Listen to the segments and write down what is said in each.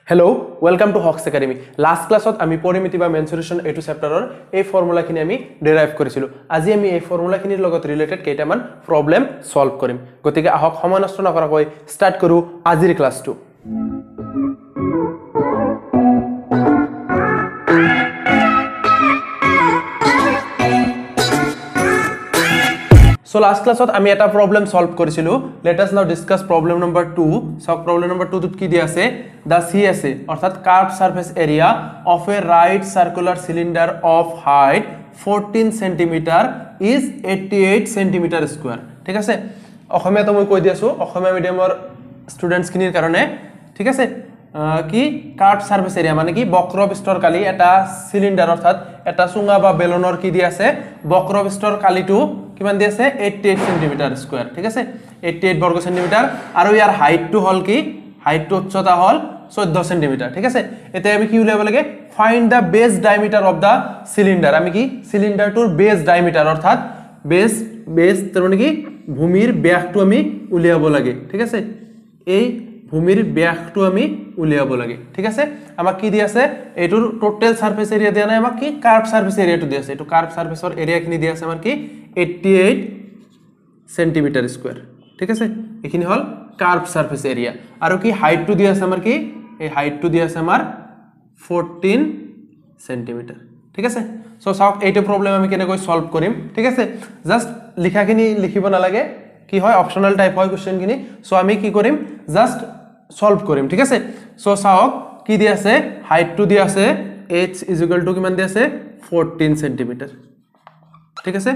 Hello, welcome to Hawks Academy. Last class আমি পৰিমিতি বা মেনচুৰেচন এটো চেপ্টাৰৰ এই ফৰ্মুলাখিনি আমি ডেৰাইভ কৰিছিলো। আজি আমি এই ফৰ্মুলাখিনিৰ লগত ৰিলেটেড কেইটামান প্ৰবলেম সলভ কৰিম। গতিকে আহক সময় নষ্ট নকৰাকৈ ষ্টাৰ্ট কৰো আজিৰ ক্লাছটো। So last class আমি এটা problem solve কৰিছিলো। Let us now discuss problem number 2. So problem number 2 ত কি দিয়া আছে? The CSA অর্থাৎ curved surface area of a right circular cylinder of height 14 cm is 88 cm square. ঠিক আছে? অসমীয়া তো মই কৈ দিছো অসমীয়া মিডিয়ামৰ স্টুডেন্টস খিনিৰ কাৰণে ঠিক আছে কি কাৰ্ভড সাৰফেস এৰিয়া মানে কি বক্ৰপৃষ্ঠৰ কালি এটা সিলিন্ডাৰ অৰ্থাৎ এটা চুঙা বা বেলনৰ কি দি আছে বক্ৰপৃষ্ঠৰ কালিটো কিমান দি আছে 88 সেন্টিমিটাৰ স্কয়াৰ ঠিক আছে 88 বৰ্গ সেন্টিমিটাৰ আৰু ইয়াৰ হাইটটো হল কি হাইটটো উচ্চতা হল 14 সেন্টিমিটার ঠিক আছে এতে আমি কি উলিয়াব লাগে find da base diameter of the cylinder আমি কি সিলিন্ডাৰটোৰ বেস ডায়ামিটাৰ অৰ্থাৎ বেস তাৰ মানে কি ভূমিৰ ব্যাসটো আমি উলিয়াব লাগে ঠিক আছে এই ভূমিৰ ব্যাসটো আমি উলিয়াব লাগে ঠিক আছে আমাক কি দি আছে এটোৰ টোটাল সাৰফেস এৰিয়া দিয়া নাই আমাক কি কাৰ্ভ সাৰফেস এৰিয়াটো দি আছে এটো কাৰ্ভ সাৰফেসৰ এৰিয়া কিনি দি আছে আমাৰ কি 88 সেন্টিমিটাৰ স্কয়াৰ ঠিক আছে এখিনি হল কাৰ্ভ সাৰফেস এৰিয়া আৰু কি হাইটটো দি আছে আমাৰ কি এই হাইটটো দি আছে আমাৰ 14 সেন্টিমিটাৰ ঠিক আছে সো সাওক এইটো প্ৰবলেম আমি কেনেকৈ সলভ কৰিম ঠিক আছে জাস্ট লিখাখিনি লিখিব নালাগে কি হয় অপশনাল টাইপ হয় কোশ্চেন কিনি সো আমি কি কৰিম জাস্ট সলভ কৰিম ঠিক আছে সো সাওক কি দি আছে হাইটটো দি আছে h = কিমান দি আছে 14 সেন্টিমিটার ঠিক আছে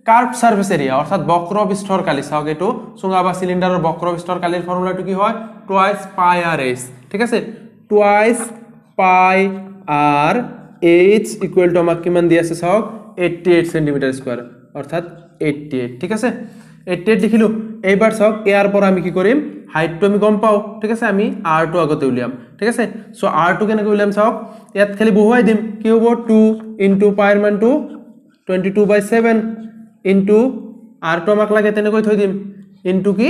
কার্ভ সারফেস এরিয়া অর্থাৎ বক্ৰপৃষ্ঠৰ কালি সাওক এটো চুঙা বা সিলিন্ডাৰৰ বক্ৰপৃষ্ঠৰ কালিৰ ফৰ্মুলাটো কি হয় টুৱাইস পাই r h ঠিক আছে টুৱাইস পাই r h = আমাক কিমান দি আছে সাওক 88 সেন্টিমিটার স্কয়ার অর্থাৎ 88 ঠিক আছে 88 লিখিলো এইবাৰ সাওক এয়াৰ পৰা আমি কি কৰিম হাইটটো আমি গম পাও ঠিক আছে আমি r টো আগতে উলিয়াম ঠিক আছে সো r টো কেনেকৈ উলিয়াম সাওক ইয়াত খালি বহুৱাই দিম কি হ'ব 2 * পাই ৰ মানটো 22/7 into r টো আমাক লাগে তেনেকৈ থৈ দিম into কি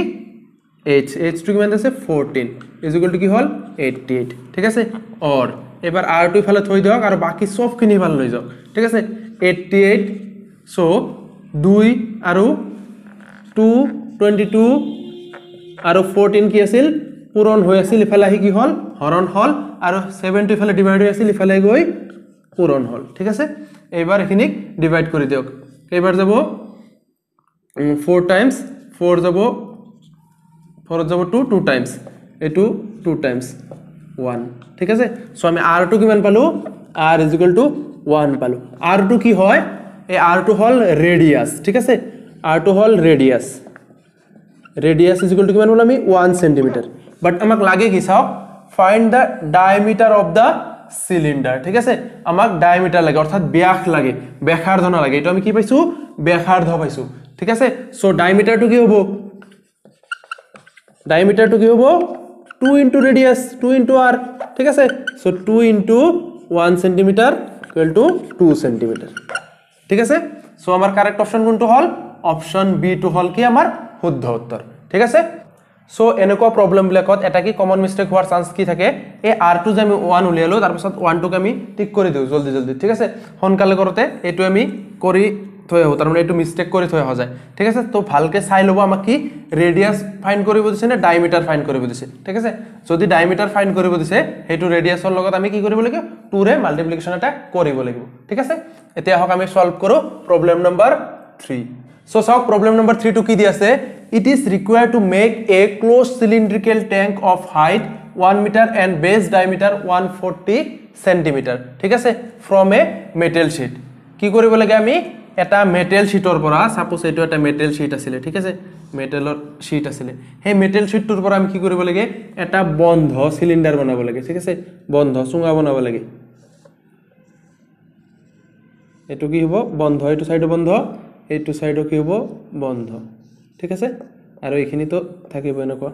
h টো কিমান আছে 14 = কি হল 88 ঠিক আছে অর এবাৰ r টো ইফালে থৈ দিওক আৰু বাকি সব খিনি ইফালে লৈ যাওক ঠিক আছে 88 সো 2 আৰু 2 22 আৰু 14 কি আছিল পূৰণ হৈ আছিল ইফালে আহি কি হল হৰণ হল আৰু 7 টো ইফালে ডিভাইড হৈ আছিল ইফালে গৈ পূৰণ হল ঠিক আছে এইবাৰ এখিনিক ডিভাইড কৰি দিওক কেইবাৰ যাব 4 টাইমস 4 যাব 2 টাইমস এটো 2 টাইমস 1 ঠিক আছে সো আমি r টো কিমান পালো r = 1 পালো r টো কি হয় এই r টো হল ৰেডিয়াস ঠিক আছে r টো হল ৰেডিয়াস = কিমান হল আমি 1 সেন্টিমিটার বাট আমাক লাগে কি চাও find da diameter of the cylinder ঠিক আছে আমাক ডায়ামিটার লাগে অর্থাৎ ব্যাস লাগে ব্যাসার্ধ না লাগে এটা আমি কি পাইছো ব্যাসার্ধ পাইছো ঠিক আছে সো ডায়ামিটারটো কি হ'ব 2 ইনটু রেডিয়াস 2 ইনটু r ঠিক আছে সো 2 ইনটু 1 সেন্টিমিটার = 2 সেন্টিমিটার ঠিক আছে সো আমাৰ কাৰেক্ট অপশন কোনটো হল অপশন বি টো হল কি আমাৰ শুদ্ধ উত্তৰ ঠিক আছে সো এনেকুৱা প্ৰবলেম বিলাকত এটা কি কমন মিস্টেক হোৱাৰ চান্স কি থাকে এই r টো যে আমি 1 উলিয়ালো তাৰ পিছত 1 টোক আমি টিক কৰি দিও জলদি ঠিক আছে হনকালে কৰতে এটো আমি কৰি থৈ আহো তাৰ মানে এটো মিস্টেক কৰি থৈ আহা যায় ঠিক আছে তো ভালকে চাই লব আমাক কি ৰেডিয়াস ফাইন্ড কৰিব দিছে নে ডায়ামিটাৰ ফাইন্ড কৰিব দিছে ঠিক আছে যদি ডায়ামিটাৰ ফাইন্ড কৰিব দিছে হেতু ৰেডিয়াসৰ লগত আমি কি কৰিব লাগিব 2 ৰে মাল্টিপ্লিকেশন এটা কৰিব লাগিব ঠিক আছে এতিয়া হক আমি সলভ কৰো প্ৰবলেম নম্বৰ 3 সো সক প্ৰবলেম নম্বৰ 3 টো কি দি আছে it is required to make a closed cylindrical tank of height 1 meter and base diameter 140 centimeter ঠিক আছে from a metal sheet কি কৰিব লাগে আমি এটা মেটেল শীটৰ পৰা সাপোজ এটো এটা মেটেল শীট আছিল ঠিক আছে মেটেলৰ শীট আছিল হে মেটেল শীটৰ পৰা আমি কি কৰিব লাগে এটা বন্ধ সিলিন্ডার বনাব লাগে ঠিক আছে বন্ধ চুঙা বনাব লাগে এটো কি হ'ব বন্ধ এটো সাইডো বন্ধ এটো সাইডো কি হ'ব বন্ধ ঠিক আছে আৰু এখিনি তো থাকিব এনেকুৱা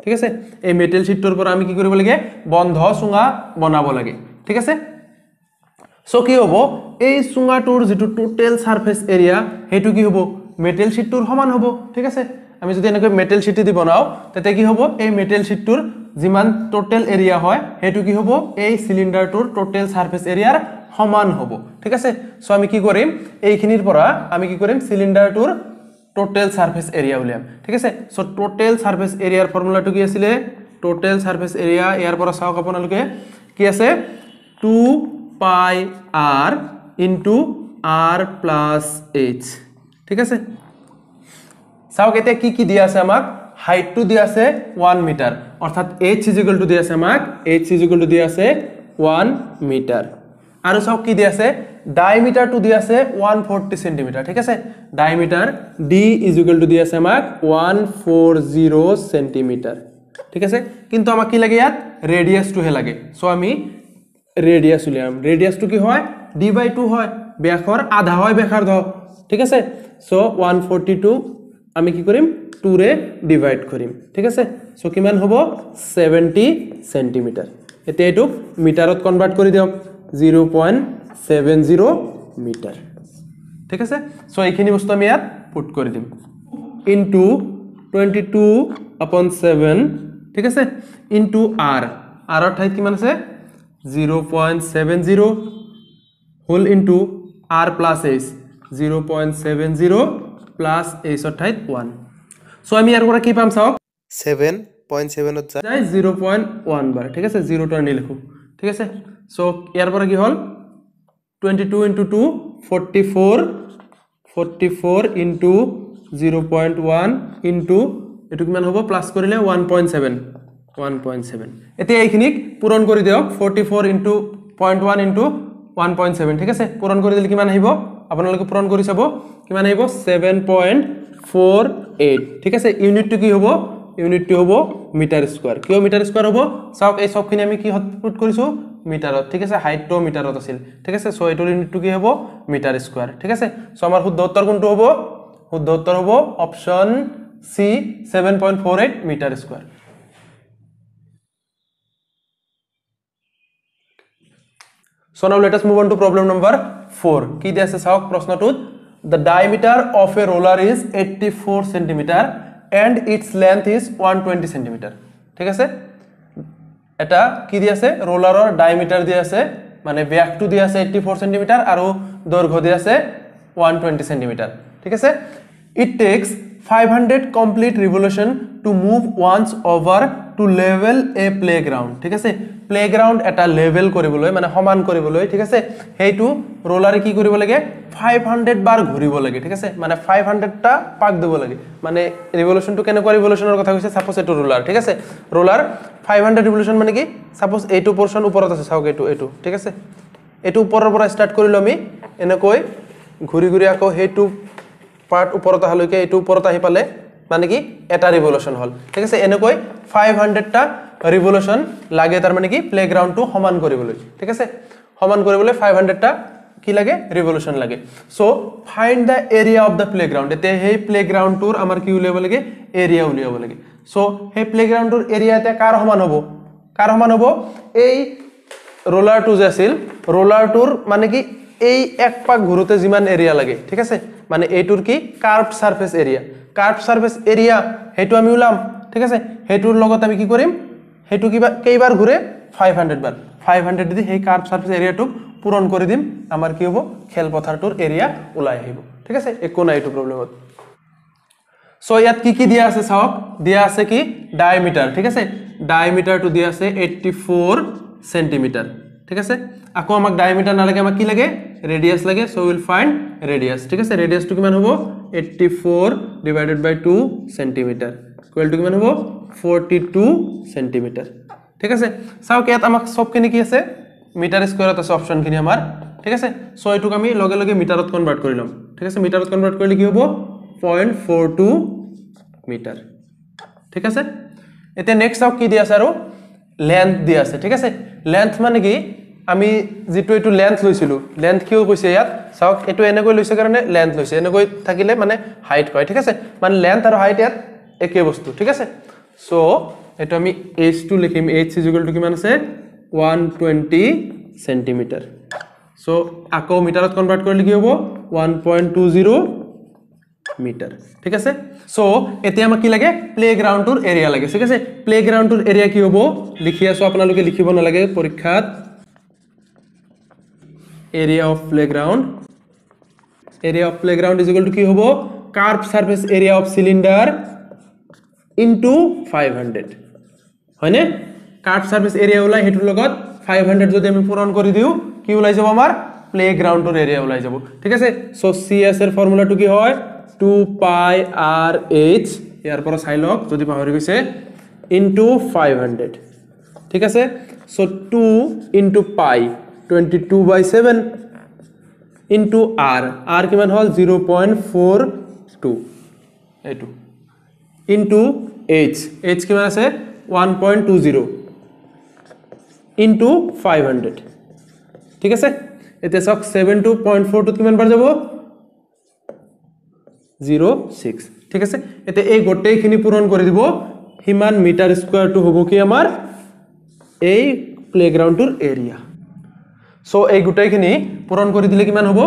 ঠিক আছে এই মেটেল শীটৰ পৰা আমি কি কৰিব লাগে বন্ধ চুঙা বনাব লাগে ঠিক আছে সো কি হ'ব এই চুঙাটোৰ যেটো টোটাল সাৰফেস এৰিয়া হেতু কি হ'ব মেটেল শীটটোৰ সমান হ'ব ঠিক আছে আমি যদি এনেকৈ মেটেল শীট দি বনাও তেতে কি হ'ব এই মেটেল শীটটোৰ যিমান টোটাল এৰিয়া হয় হেতু কি হ'ব এই সিলিন্ডাৰটোৰ টোটাল সাৰফেস এৰিয়াৰ সমান হ'ব ঠিক আছে সো আমি কি কৰিম এইখিনিৰ পৰা আমি কি কৰিম সিলিন্ডাৰটোৰ টোটাল সাৰফেস এৰিয়া উলিয়াম ঠিক আছে সো টোটাল সাৰফেস এৰিয়াৰ ফৰ্মুলাটো কি আছিল টোটাল সাৰফেস এৰিয়া ইয়াৰ পৰা চাওক আপোনালোকে কি আছে 2 পাই r into r plus h ঠিক আছে চাওক এতিয়া কি কি দিয়া আছে আমাক হাইট টু দিয়া আছে 1 মিটার অর্থাৎ h = দিয়া আছে আমাক h = দিয়া আছে 1 মিটার আৰু চাওক কি দিয়া আছে ডায়ামিটার টু দিয়া আছে 140 সেন্টিমিটার ঠিক আছে ডায়ামিটার d = দিয়া আছে আমাক 140 সেন্টিমিটার ঠিক আছে কিন্তু আমাক কি লাগে ইয়াত ৰেডিয়াস টু হে লাগে সো আমি ৰেডিয়াস উলিয়াম ৰেডিয়াস টু কি হয় d/2 হয় ব্যাসৰ আধা হয় ব্যাসাৰ্ধ ঠিক আছে সো 142 আমি কি কৰিম 2 ৰে ডিভাইড কৰিম ঠিক আছে সো কিমান হ'ব 70 সেন্টিমিটাৰ এতিয়া এটো মিটাৰত কনভাৰ্ট কৰি দিয়ক 0.70 মিটাৰ ঠিক আছে সো এইখিনি বস্তু আমি ইয়াত পুট কৰি দিম ইনটু 22/7 ঠিক আছে ইনটু r r অৰ ঠাইত কিমান আছে 0.70 whole into r plus h 0.70 plus h or ঠাইত 1 সো আমি ইয়াৰ পৰা কি পাম চাওক 7.7 ত যায় 0.1 বাৰ ঠিক আছে 0 টো আনি লিখো ঠিক আছে সো ইয়াৰ পৰা কি হল 22 into 2 44 into 0.1 into এটু কিমান হ'ব প্লাস কৰিলে 1.7 এতিয়া এইখিনিক পূৰণ কৰি দিয়ক 44 into 0.1 into 1.7 ঠিক আছে পূৰণ কৰি দিলে কিমান আহিব আপোনালোকে পূৰণ কৰি চাব কিমান আহিব 7.48 ঠিক আছে ইউনিটটো কি হ'ব ইউনিটটো হ'ব মিটাৰ স্কয়াৰ কিয় মিটাৰ স্কয়াৰ হ'ব চাওক এই সবখিনি আমি কি পুট কৰিছো মিটাৰত ঠিক আছে হাইটটো মিটাৰত আছিল ঠিক আছে সো এটোৰ ইউনিটটো কি হ'ব মিটাৰ স্কয়াৰ ঠিক আছে সো আমাৰ শুদ্ধ উত্তৰ কোনটো হ'ব শুদ্ধ উত্তৰ হ'ব option C 7.48 metre square So now let us move on to problem number 4 কি দিয়া আছে চাওক প্ৰশ্নটোত the diameter of a roller is 84 centimeter and its length is 120 centimeter ঠিক আছে এটা কি দিয়া আছে ৰোলাৰৰ ডায়ামিটাৰ দিয়া আছে মানে ব্যাসটো দিয়া আছে 84 centimeter আৰু দৈৰ্ঘ্য দিয়া আছে 120 centimeter ঠিক আছে it takes 500 complete revolution to move once over to level a playground ঠিক আছে প্লেগ্রাউন্ড এটা লেভেল কৰিবলৈ মানে সমান কৰিবলৈ ঠিক আছে হেইটো ৰোলাৰে কি কৰিব লাগে 500 বাৰ ঘুৰিব লাগে ঠিক আছে মানে 500 টা পাক দিব লাগে মানে রিভলিউশন টু কেনেকুৱা ৰিভলিউশনৰ কথা কৈছে সাপোজ এটো ৰোলাৰ ঠিক আছে ৰোলাৰ 500 ৰিভলিউশন মানে কি সাপোজ এইটো পোৰশন ওপৰত আছে চাওক এইটো ঠিক আছে এইটো ওপৰৰ পৰা স্টাৰ্ট কৰিলো আমি এনেকৈ ঘুৰি ঘুৰি আকৌ হেইটো পাৰ্ট ওপৰত আহলৈকে এইটো ওপৰত আহি পালে মানে কি এটা রিভলিউশন হল ঠিক আছে এনেকৈ 500 টা রিভলিউশন লাগে তার মানে কি প্লেগ্রাউন্ড টু সমান কৰিবলৈ ঠিক আছে সমান কৰিবলৈ 500 টা কি লাগে ৰিভলিউশন লাগে so find the area of the playground এতে হেই প্লেগ্ৰাউন্ড টুৰ আমাৰ কি উলিয়াব লাগে এৰিয়া উলিয়াব লাগে সো হেই প্লেগ্ৰাউন্ড টুৰ এৰিয়া এতে কাৰ সমান হ'ব এই ৰোলাৰ টু যে আছিল ৰোলাৰ টুৰ মানে কি এই এক পাক ঘুৰতে যিমান এৰিয়া লাগে ঠিক আছে মানে এইটোৰ কি কাৰ্ভড সাৰফেস এৰিয়া হেতু আমি উলাম ঠিক আছে হেতুৰ লগত আমি কি কৰিম হেতু কিবা কেইবাৰ ঘুৰে 500 বাৰ 500 দি হেই কাৰ্ভ সাৰফেস এৰিয়াটো পূৰণ কৰি দিম আমাৰ কি হ'ব খেলপথাৰটোৰ এৰিয়া উলাই আহিব ঠিক আছে একো নাই এটো প্ৰবলেমত সো ইয়াত কি দিয়া আছে চাওক দিয়া আছে কি ডায়ামিটাৰ ঠিক আছে ডায়ামিটাৰটো দিয়া আছে 84 সেন্টিমিটাৰ ঠিক আছে আকৌ আমাক ডায়ামিটাৰ নালাগে আমাক কি লাগে ৰেডিয়াস লাগে সো উইল ফাইন্ড ৰেডিয়াস ঠিক আছে ৰেডিয়াসটো কিমান হ'ব 84 divided by 2 centimetre equal to কিমান হ'ব 42 সেন্টিমিটার ঠিক আছে চাওক ইয়াত আমাক সবখিনি কি আছে মিটাৰ স্কয়াৰত আছে অপচনখিনি আমাৰ ঠিক আছে সো এটুক আমি লগে লগে মিটাৰত কনভাৰ্ট কৰি লম ঠিক আছে মিটাৰত কনভাৰ্ট কৰিলে কি হ'ব 0.42 মিটাৰ ঠিক আছে এতিয়া নেক্সট চাওক কি দিয়া আছে আৰু লেন্থ দিয়া আছে ঠিক আছে লেন্থ মানে কি আমি যেটো এটো লেন্থ লৈছিলো লেন্থ কিও কৈছে ইয়াত চাওক এটো এনেকৈ লৈছে কাৰণে লেন্থ লৈছে এনেকৈ থাকিলে মানে হাইট কয় ঠিক আছে মানে লেন্থ আৰু হাইট ইয়াত একে বস্তু ঠিক আছে সো এটো আমি h2 লিখিম h = কিমান আছে 120 সেন্টিমিটার সো আকৌ মিটাৰত কনভাৰ্ট কৰিলে কি হ'ব 1.20 মিটাৰ ঠিক আছে সো এতিয়া আমাক কি লাগে প্লেগ্ৰাউণ্ডৰ এৰিয়া লাগে ঠিক আছে প্লেগ্ৰাউণ্ডৰ এৰিয়া কি হ'ব লিখি আছো আপোনালোকে লিখিব নালাগে পৰীক্ষাত area of playground is equal to কি হ'ব curved surface area of cylinder into 500 হয়নে curved surface area ওলাই হেতুৰ লগত 500 যদি আমি পূৰণ কৰি দিও কি ওলাই যাব আমাৰ প্লেগ্ৰাউণ্ডৰ এৰিয়া ওলাই যাব ঠিক আছে সো CS এৰ ফৰ্মুলাটো কি হয় 2 pi r h ইয়াৰ পৰা চাই লওক যদি পাহৰি গৈছে into 500 ঠিক আছে so 2 into pi 22/7 into r r কিমান হল 0.42 এটো into h কিমান আছে 1.20 into 500 ঠিক আছে এতিয়া সক 72.42 কিমান বাৰ যাব 06 ঠিক আছে এতিয়া এই গোটেইখিনি পূৰণ কৰি দিব হিমান মিটাৰ স্কয়াৰটো হ'ব কি আমাৰ এই প্লেগ্ৰাউণ্ডৰ এৰিয়া সো এই গোটেইখিনি পূৰণ কৰি দিলে কিমান হ'ব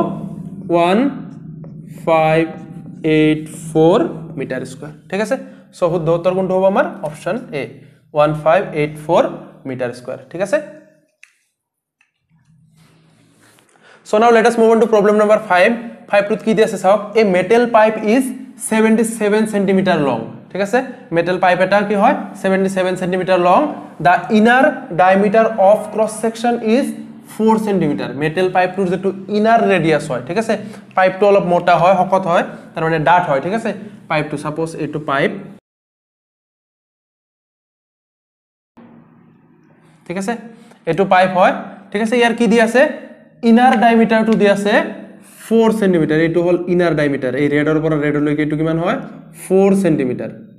1584 মিটাৰ স্কয়াৰ ঠিক আছে সো শুদ্ধ উত্তৰ কোনটো হ'ব আমাৰ অপচন এ 1584 মিটাৰ স্কয়াৰ ঠিক আছে So now let us move on to problem number 5 টুত কি দিছে চাওক a metal pipe is 77 cm long ঠিক আছে metal pipe এটা কি হয় 77 cm long the inner diameter of cross section is 4 cm metal pipe tour যেটো inner radius হয় ঠিক আছে pipe টো অলপ মোটা হয় হকত হয় তাৰ মানে ডাঠ হয় ঠিক আছে pipe টো suppose এটো pipe ঠিক আছে এটো pipe হয় ঠিক আছে ইয়াৰ কি দি আছে inner diameter to দি আছে 4 cm এটো হল inner diameter এই ৰেডৰ পৰা ৰেড লৈকে এটো কিমান হয় 4 cm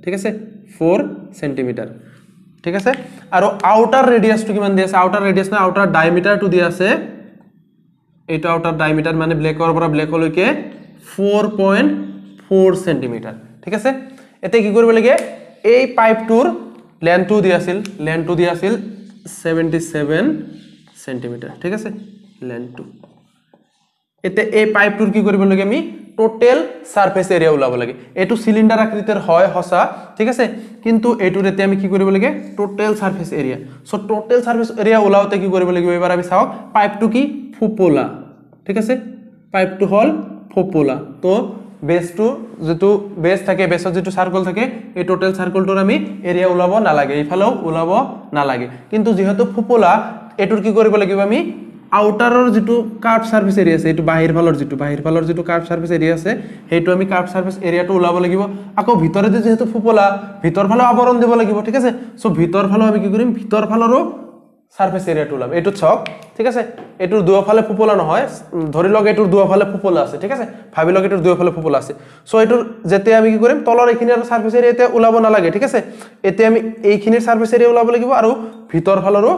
ঠিক আছে 4 cm ঠিক আছে আৰু আউটাৰ ৰেডিয়াস টু কিমান দি আছে আউটাৰ ৰেডিয়াস না আউটাৰ ডায়ামিটাৰ টু দি আছে এটো আউটাৰ ডায়ামিটাৰ মানে ব্লেকৰ পৰা ব্লেক লৈকে 4.4 cm ঠিক আছে এতে কি কৰিব লাগে এই পাইপটোৰ লেন্থ টু দি আছিল 77 cm ঠিক আছে length 2 এতে এই পাইপটোৰ কি কৰিব লাগে আমি টোটাল সাৰফেস এৰিয়া উলাব লাগে এটো সিলিন্ডাৰ আকৃতিৰ হয় হসা ঠিক আছে কিন্তু এটোৰ এতে আমি কি কৰিব লাগে total surface area so total surface area উলাওতে কি কৰিব লাগিব এবাৰ আমি চাও পাইপটো কি ফোপোলা ঠিক আছে পাইপটো হল ফোপোলা তো বেসটো যেটো বেস থাকে বেসত যেটো সার্কেল থাকে এই টোটাল সাৰ্কেলটোৰ আমি এরিয়া উলাব না লাগে ইফালেও উলাব না লাগে কিন্তু যেহেতু ফোপোলা এটোৰ কি কৰিব লাগিব আমি আউটাৰৰ যেটো কাৰ্ভ সাৰফেস এৰিয়া আছে এটো বাহিৰ ফালৰ যেটো কাৰ্ভ সাৰফেস এৰিয়া আছে হেটো আমি কাৰ্ভ সাৰফেস এৰিয়াটো উলাব লাগিব আকো ভিতৰে যেহেতু ফুপলা ভিতৰ ফালে আবৰণ দিব লাগিব ঠিক আছে সো ভিতৰ ফালে আমি কি কৰিম ভিতৰ ফালৰো সাৰফেস এৰিয়াটো উলাম এটো ছক ঠিক আছে এটোৰ দুয়া ফালে ফুপলা নহয় ধৰি লগ এটোৰ দুয়া ফালে ফুপলা আছে ঠিক আছে ভাবি লগ এটোৰ দুয়া ফালে ফুপলা আছে সো এটোৰ যেতে আমি কি কৰিম তলৰ এখিনিৰ সাৰফেস এৰিয়াতে উলাব না লাগে ঠিক আছে এতে আমি এইখিনিৰ সাৰফেস এৰিয়া উলাব লাগিব আৰু ভিতৰ ফালৰো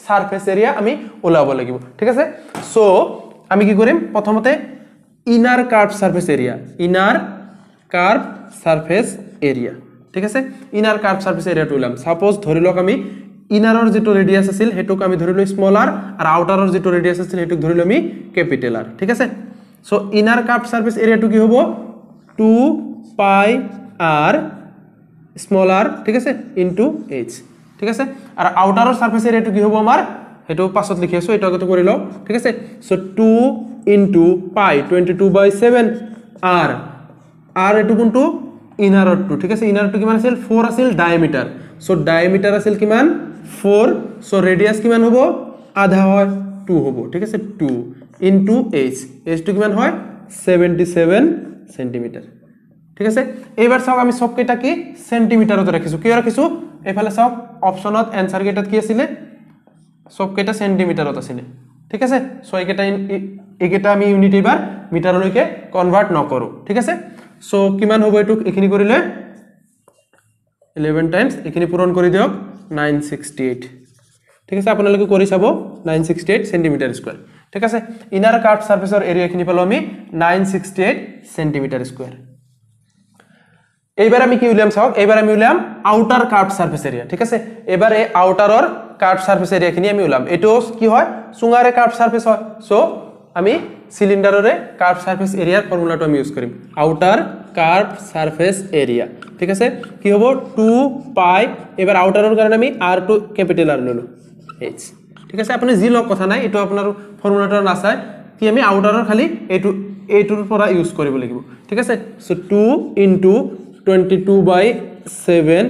সাৰফেস এৰিয়া আমি উলাব লাগিব ঠিক আছে সো আমি কি কৰিম প্ৰথমতে ইনাৰ কাৰ্ভ সাৰফেস এৰিয়া ঠিক আছে ইনাৰ কাৰ্ভ সাৰফেস এৰিয়াটো উলাম সাপোজ ধৰি লওক আমি ইনাৰৰ যেটো ৰেডিয়াস আছিল হেতুক আমি ধৰিলো স্মল r আৰু আউটাৰৰ যেটো ৰেডিয়াস আছিল হেতুক ধৰিলো আমি ক্যাপিটাল r ঠিক আছে সো ইনাৰ কার্ভ সারফেস এরিয়াটো কি হ'ব 2 pi r স্মল r ঠিক আছে ইনটু h ঠিক আছে আর আউটাৰৰ সাৰফেস এৰিয়াটো কি হ'ব আমাৰ হেতু পাছত লিখি আছো এটা আগতে কৰি লও ঠিক আছে সো 2 ইনটু পাই 22/7 r r এটো কোনটো ইনাৰৰ টু ঠিক আছে ইনাৰটো কিমান আছিল 4 আছিল ডায়ামিটাৰ সো ডায়ামিটাৰ আছিল কিমান 4 সো ৰেডিয়াস কিমান হ'ব আধা হয় 2 হ'ব ঠিক আছে 2 ইনটু h h টো কিমান হয় 77 সেন্টিমিটার ঠিক আছে এইবাৰ চাওক আমি সব কেটা কি সেন্টিমিটাৰত ৰাখিছো কি ৰাখিছো এফালে চাওক অপচনত आंसर কেটাত কি আছিল সব কেটা সেন্টিমিটাৰত আছিল ঠিক আছে সো এইকেটা আমি ইউনিট এবাৰ মিটাৰলৈকে কনভাৰ্ট নকৰো ঠিক আছে সো কিমান হ'ব এটুক এখিনি কৰিলে 11 টাইমস এখিনি পূৰণ কৰি দিওক 968 ঠিক আছে আপোনালোকে কৰি চাব 968 সেন্টিমিটাৰ স্কয়াৰ ঠিক আছে ইনাৰ কাৰ্ভ সাৰফেসৰ এৰিয়া খিনি পালো আমি 968 সেন্টিমিটাৰ স্কয়াৰ এইবাৰ আমি কি উলিয়াম চাওক এইবাৰ আমি উলিয়াম আউটাৰ কাৰ্ভ সাৰফেস এৰিয়া ঠিক আছে এবাৰ এই আউটাৰৰ কাৰ্ভ সাৰফেস এৰিয়া খিনি আমি উলাম এটো কি হয় সুঙাৰে কাৰ্ভ সাৰফেস হয় সো আমি সিলিন্ডাৰৰে কাৰ্ভ সাৰফেস এৰিয়াৰ ফৰ্মুলাটো আমি ইউজ কৰিম আউটাৰ কাৰ্ভ সাৰফেস এৰিয়া ঠিক আছে কি হ'ব 2 পাই এবাৰ আউটাৰৰ কাৰণে আমি r2 ক্যাপিটাল r ললো h ঠিক আছে আপুনি জি লক কথা নাই এটো আপোনাৰ ফৰ্মুলাটো নাচাই কি আমি আউটাৰৰ খালি এইটোৰ পৰা ইউজ কৰিব লাগিব ঠিক আছে সো 2 ইনটু 22/7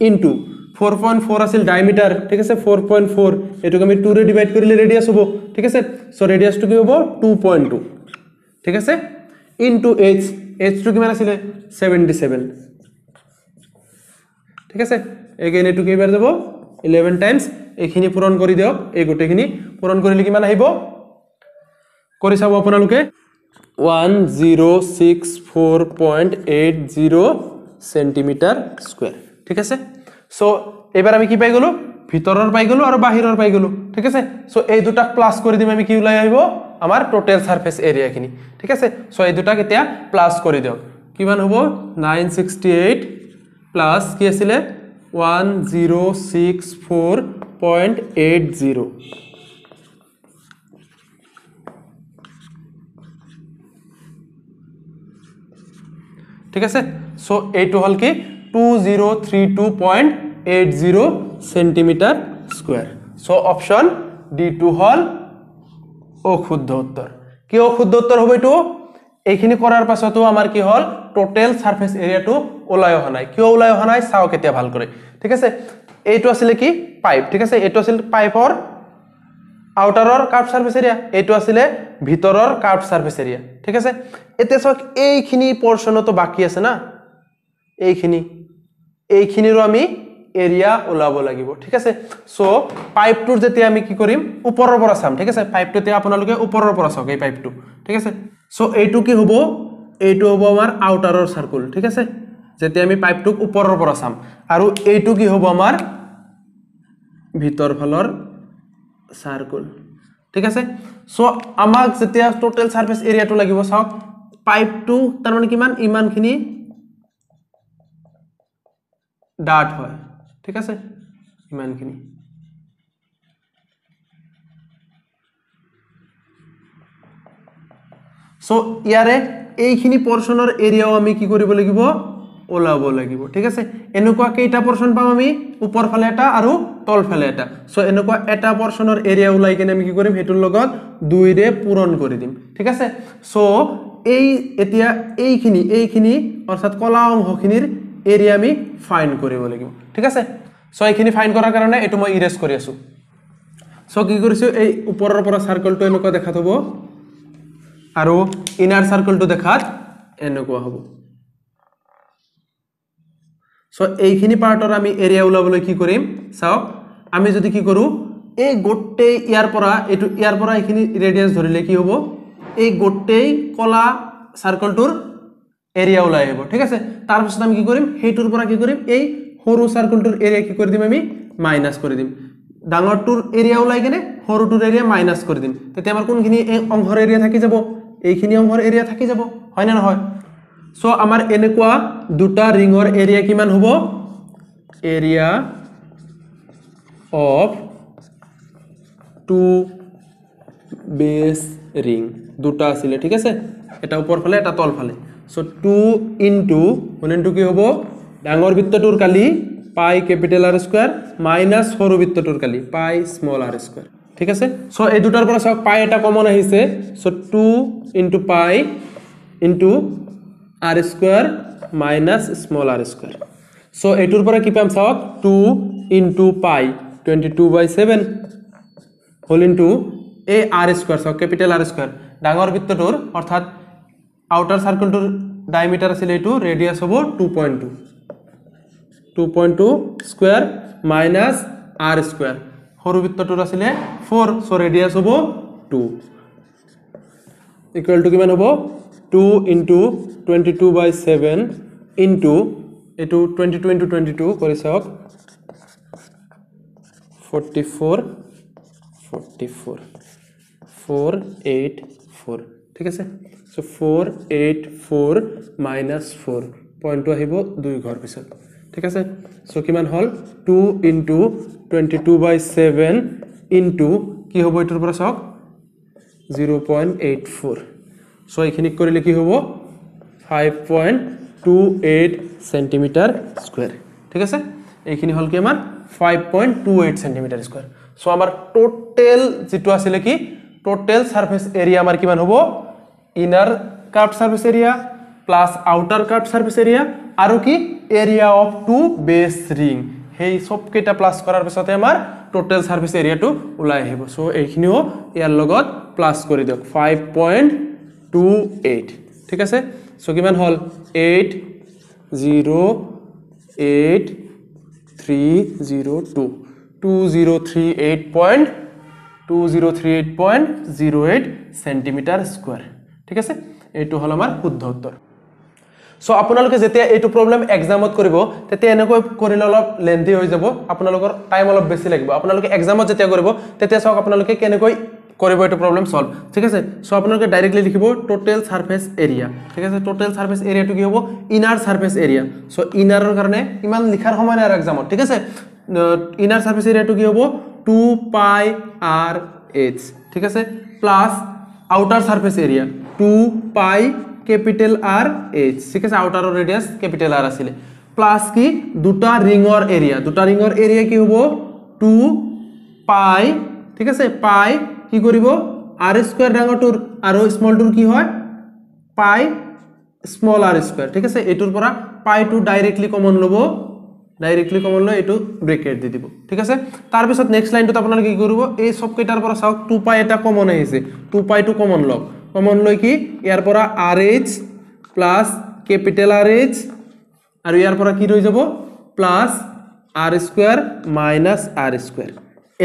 ইনটু 4.4 আছিল ডায়ামিটার ঠিক আছে 4.4 এটুক আমি 2 ৰে ডিভাইড কৰিলে ৰেডিয়াস হ'ব ঠিক আছে সো ৰেডিয়াসটো কি হ'ব 2.2 ঠিক আছে ইনটু h টো কিমান আছিল 77 ঠিক আছে এগেইন এটু কেইবাৰ যাব 11 টাইমস এইখিনি পূৰণ কৰি দিয়ক এই গোটেখিনি পূৰণ কৰিলে কিমান আহিব কৰি চাব আপোনালোকে 1064.80 সেন্টিমিটাৰ স্কয়াৰ ঠিক আছে সো এবাৰ আমি কি পাই গলো ভিতৰৰ পাই গলো আৰু বাহিৰৰ পাই গলো ঠিক আছে সো এই দুটা প্লাস কৰি দিম আমি কি ওলাই আহিব আমাৰ টোটাল সাৰফেস এৰিয়া খিনি ঠিক আছে সো এই দুটা কেতিয়া প্লাস কৰি দিয়ক কিমান হ'ব 968 প্লাস কি আছিল 1064.80 ঠিক আছে সো এইটো হল কি 2032.80 centimetre square so option D2 হল অশুদ্ধ উত্তর কি অশুদ্ধ উত্তর হবে এটো এইখিনি কৰাৰ পাছতো আমাৰ কি হল টোটাল সারফেস এরিয়াটো ওলাই অহা নাই কিয় ওলাই অহা নাই চাও কেতিয়া ভাল কৰে ঠিক আছে এইটো আছিল কি পাইপ ঠিক আছে এইটো আছিল পাইপৰ আউটাৰৰ কাৰ্ভ সাৰফেস এৰিয়া এইটো আছিল ভিতৰৰ কাৰ্ভ সাৰফেস এৰিয়া ঠিক আছে এতিয়া সক এইখিনি পোৰশনটো বাকি আছে না এইখিনিৰো আমি এৰিয়া ওলাব লাগিব ঠিক আছে সো পাইপটোৰ যেতিয়া আমি কি কৰিম ওপৰৰ পৰা চাম ঠিক আছে পাইপটোতে আপোনালোকে ওপৰৰ পৰা চাওক এই পাইপটো ঠিক আছে সো এইটো কি হ'ব এইটো হ'ব আমাৰ আউটাৰৰ সাৰ্কেল ঠিক আছে যেতিয়া আমি পাইপটোক ওপৰৰ পৰা চাম আৰু এইটো কি হ'ব আমাৰ ভিতৰ ফালৰ সাৰ্কেল ঠিক আছে সো আমাক যেতিয়া টোটাল সাৰফেস এৰিয়াটো লাগিব চাওক পাইপটো তাৰ মানে কিমান ইমানখিনি ডাট হয় ঠিক আছে ইমানখিনি সো ইয়াৰে এইখিনি পোৰশনৰ এৰিয়াও আমি কি কৰিব লাগিব ওলাব লাগিব ঠিক আছে এনেকুৱা কেইটা পোৰশন পাম আমি উপৰ ফালে এটা আৰু তল ফালে এটা সো এনেকুৱা এটা পোৰশনৰ এৰিয়া ওলাই কিনে আমি কি কৰিম হেতুৰ লগত 2 ৰে পূৰণ কৰি দিম ঠিক আছে সো এই এতিয়া এইখিনি অৰ্থাৎ কলা অংশখিনিৰ এৰিয়া আমি ফাইন্ড কৰিব লাগিব ঠিক আছে সো এইখিনি ফাইন্ড কৰাৰ কাৰণে এটো মই ইৰেজ কৰি আছো সো কি কৰিছো এই ওপৰৰ পৰা সাৰ্কেলটো এনেকুৱা দেখাত হ'ব আৰু ইনাৰ সাৰ্কেলটো দেখাত এনেকুৱা হ'ব সো এইখিনি পাৰ্টৰ আমি এৰিয়া ওলাবলৈ কি কৰিম চাওক আমি যদি কি কৰো এই গোটেই ইয়াৰ পৰা এইখিনি ৰেডিয়াস ধৰিলে কি হ'ব এই গোটেই কলা সাৰ্কেলটোৰ এৰিয়া ওলাই আহিব ঠিক আছে তাৰ পিছত আমি কি কৰিম হেইটোৰ পৰা কি কৰিম এই সৰু সাৰ্কেলটোৰ এৰিয়া কি কৰি দিম আমি মাইনাস কৰি দিম ডাঙৰটোৰ এৰিয়া ওলাই কিনে সৰুটোৰ এৰিয়া মাইনাস কৰি দিম তেতিয়া আমাৰ কোনখিনি এই অংশৰ এৰিয়া থাকি যাব এইখিনি অংশৰ এৰিয়া থাকি যাব হয় না নহয় সো আমাৰ এনেকুৱা দুটা ৰিঙৰ এৰিয়া কিমান হ'ব area of two base ring দুটা আছিল ঠিক আছে এটা উপৰ ফালে এটা তল ফালে সো 2 ইনটু 1 ইনটু কি হ'ব ডাঙৰ বৃত্তটোৰ কালি পাই ক্যাপিটাল R স্কয়াৰ মাইনাস সৰু বৃত্তটোৰ কালি পাই স্মল r স্কয়াৰ ঠিক আছে সো এই দুটাৰ পৰা চাওক পাই এটা কমন আহিছে সো 2 ইনটু পাই into r square minus small r square so এইটোৰ পৰা কি পাম চাওক 2 ইনটু পাই 22/7 হোল ইনটু এই r স্কয়ার চাওক ক্যাপিটাল R স্কয়ার ডাঙৰ বৃত্তটোৰ অৰ্থাৎ আউটাৰ সাৰ্কেলটোৰ ডায়ামিটাৰ আছিল এইটো ৰেডিয়াস হ'ব 2.2 স্কয়াৰ মাইনাস r স্কয়াৰ সৰু বৃত্তটোৰ আছিল 4 সো ৰেডিয়াস হ'ব 2 ইকুয়াল টু কিমান হ'ব 2 ইনটু 22/7 ইনটু এটো 22 ইনটু 22 কৰি চাওক 484 ঠিক আছে সো 484 মাইনাস 4 পয়েন্টটো আহিব 2 ঘৰ পিছত ঠিক আছে সো কিমান হল 2 ইনটু 22/7 ইনটু কি হ'ব এটোৰ পৰা চাওক 0.84 সো এইখিনি কৰিলে কি হ'ব 5.28 সেন্টিমিটাৰ স্কয়াৰ ঠিক আছে এইখিনি হল কি আমাৰ 5.28 সেন্টিমিটাৰ স্কয়াৰ সো আমাৰ টোটাল যেটো আছিল কি টোটাল সাৰফেস এৰিয়া আমাৰ কিমান হ'ব inner curve surface area plus outer curve surface area আৰু কি area of two base ring হেই সব কেটা প্লাস কৰাৰ পিছতে আমাৰ টোটাল সাৰফেস এৰিয়াটো ওলাই আহিব সো এইখিনিও ইয়াৰ লগত প্লাস কৰি দিয়ক 5.28 ঠিক আছে সো কিমান হল 808,302 2038.08 সেন্টিমিটার স্কয়ার ঠিক আছে এইটো হল আমাৰ শুদ্ধ উত্তৰ সো আপোনালোকে যেতিয়া এইটো প্ৰবলেম এক্সামত কৰিব তেতিয়া এনেকৈ কৰিলে অলপ লেন্থি হৈ যাব আপোনালোকৰ টাইম অলপ বেছি লাগিব আপোনালোকে এক্সামত যেতিয়া কৰিব তেতিয়া সক আপোনালোকে কেনেকৈ কৰিব এইটো প্ৰবলেম সলভ ঠিক আছে সো আপোনালোকে ডাইৰেক্টলি লিখিব টোটাল সাৰফেস এৰিয়া ঠিক আছে টোটাল সাৰফেস এৰিয়াটো কি হ'ব ইনাৰ সাৰফেস এৰিয়া সো ইনাৰৰ কাৰণে ইমান লিখাৰ সময় নাই এক্সামত ঠিক আছে ইনাৰ সারফেস এরিয়াটো কি হ'ব 2 পাই r h ঠিক আছে প্লাস আউটার সারফেস এরিয়া 2 পাই ক্যাপিটাল R H ঠিক আছে আউটার রেডিয়াস ক্যাপিটাল R আছিল প্লাস কি দুটা ৰিংৰ এৰিয়া কি হ'ব 2 পাই ঠিক আছে পাই কি কৰিব r স্কয়াৰ ডাঙৰটোৰ আৰু স্মলটোৰ কি হয় পাই স্মল r স্কয়াৰ ঠিক আছে এটোৰ পৰা পাই টু ডাইৰেক্টলি কমন লব লৈ এটো ব্ৰেকেট দি দিব ঠিক আছে তাৰ পিছত নেক্সট লাইনটো আপোনালোকে কি কৰিব এই সব কেইটাৰ পৰা চাওক 2 পাই এটা কমন আহিছে 2 পাই টু কমন লওক কমন লৈ কি ইয়াৰ পৰা RH প্লাস ক্যাপিটাল RH আৰু ইয়াৰ পৰা কি ৰৈ যাব plus r square minus r square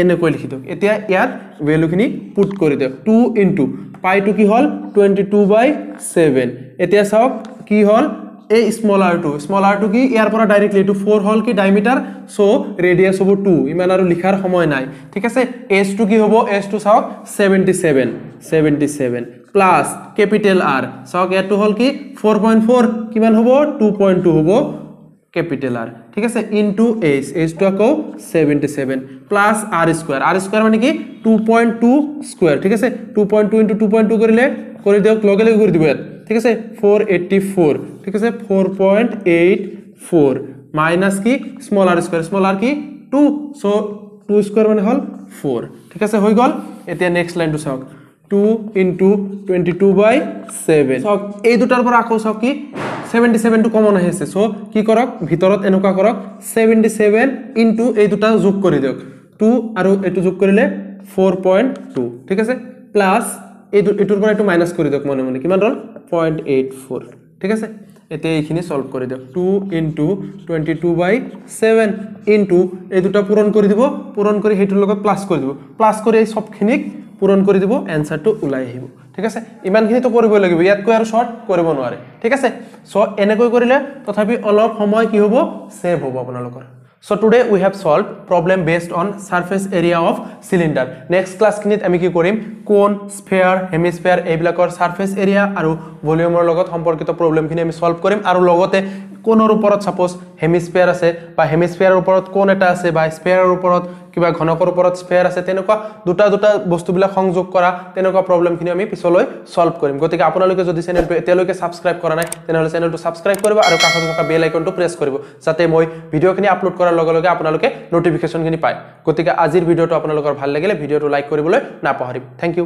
এনেকৈ লিখি দিওক এতিয়া ইয়াত ভ্যালুখিনি পুট কৰি দিওক 2 ইনটু পাই টু কি হল 22/7 এতিয়া চাওক কি হল a small r2 কি ইয়াৰ পৰা ডাইৰেক্টলি টু 4 হল কি ডায়ামিটাৰ সো ৰেডিয়াস হ'ব 2 ইমান আৰু লিখাৰ সময় নাই ঠিক আছে h2 কি হ'ব h2 চাওক 77 প্লাস ক্যাপিটাল R চাওক ইয়াটো হল কি 4.4 কিমান হ'ব 2.2 হ'ব ক্যাপিটাল R ঠিক আছে ইনটু h টো আকৌ 77 প্লাস r স্কয়ার মানে কি 2.2 স্কয়ার ঠিক আছে 2.2 ইনটু 2.2 কৰিলে কৰি দিওক লগে লগে কৰি দিব ঠিক আছে 484 ঠিক আছে 4.84 মাইনাস কি স্মল r কি 2 সো 2 স্কয়ার মানে হল 4 ঠিক আছে হৈ গল এতিয়া নেক্সট লাইনটো চাওক 2 ইনটু 22/7 সো এই দুটাৰ পৰা আকৌ চাওক কি 77 টো কমন আহিছে সো কি কৰক ভিতৰত এনেকুৱা কৰক 77 ইনটু এই দুটা যোগ কৰি দিওক 2 আৰু এটো যোগ কৰিলে 4.2 ঠিক আছে প্লাস এটোৰ পৰা এটো মাইনাস কৰি দিওক মনে মনে কিমান হল 0.84 ঠিক আছে এতিয়া এইখিনি সলভ কৰি দিওক 2 ইনটু 22/7 ইনটু এই দুটা পূৰণ কৰি দিব পূৰণ কৰি হেটোৰ লগত প্লাস কৰি দিব প্লাস কৰি এই সবখিনিক পূৰণ কৰি দিব এনসাৰটো ওলাই আহিব ঠিক আছে ইমানখিনি তো কৰিব লাগিব ইয়াত কৈ আৰু শৰ্ট কৰিব নোৱাৰে ঠিক আছে সো এনেকৈ কৰিলে তথাপি অলপ সময় কি হ'ব সেভ হ'ব আপোনালোকৰ So today we have solved problem based on surface area of cylinder. Next class kinit ami ki korim cone, sphere, hemisphere এইবিলাকৰ surface area আৰু volume লগত সম্পৰ্কিত problem খিনি আমি solve কৰিম আৰু লগতে কোনৰ ওপৰত suppose hemisphere আছে বা hemisphere ওপৰত কোন এটা আছে বা sphere ওপৰত কিবা ঘনকৰ ওপৰত sphere আছে তেনেকুৱা দুটা বস্তুবিলাক সংযোগ কৰা তেনেকুৱা problem খিনি আমি পিছলৈ solve কৰিম গতিকে আপোনালোকে যদি চেনেলটো এতিয়ালৈকে subscribe কৰা নাই তেনেহলে চেনেলটো subscribe কৰিব আৰু কাষত থকা বেল আইকনটো প্ৰেছ কৰিব যাতে মই ভিডিওখিনি আপলোড কৰাৰ লগে লগে আপোনালোকে নোটিফিকেশন খিনি পায় গতিকে আজিৰ ভিডিওটো আপোনালোকৰ ভাল লাগিলে ভিডিওটো লাইক কৰিবলৈ নাপাহৰিব থ্যাংক ইউ